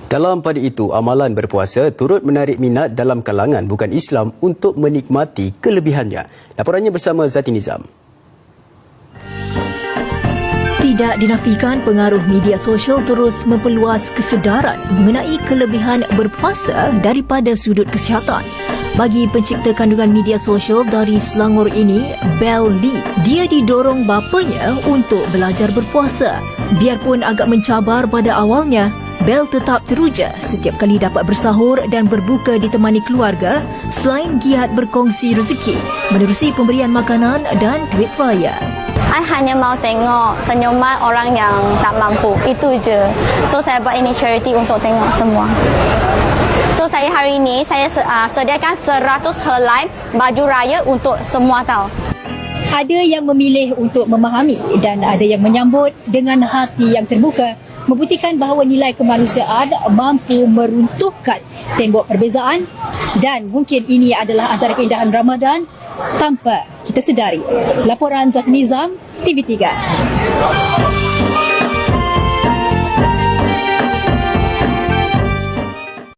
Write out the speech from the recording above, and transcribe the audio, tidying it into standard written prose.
Dalam pada itu, amalan berpuasa turut menarik minat dalam kalangan bukan Islam untuk menikmati kelebihannya. Laporannya bersama Zati Nizam. Tidak dinafikan pengaruh media sosial terus memperluas kesedaran mengenai kelebihan berpuasa daripada sudut kesihatan. Bagi pencipta kandungan media sosial dari Selangor ini, Belle Lee, dia didorong bapanya untuk belajar berpuasa. Biarpun agak mencabar pada awalnya, Belle tetap teruja setiap kali dapat bersahur dan berbuka ditemani keluarga selain giat berkongsi rezeki, menerusi pemberian makanan dan duit raya. I hanya mau tengok senyuman orang yang tak mampu. Itu je. So, saya buat ini charity untuk tengok semua. So, saya hari ini, saya sediakan 100 helai baju raya untuk semua tahu. Ada yang memilih untuk memahami dan ada yang menyambut dengan hati yang terbuka, membuktikan bahawa nilai kemanusiaan mampu meruntuhkan tembok perbezaan dan mungkin ini adalah antara keindahan Ramadan tanpa kita sedari. Laporan Zat Nizam, TV3.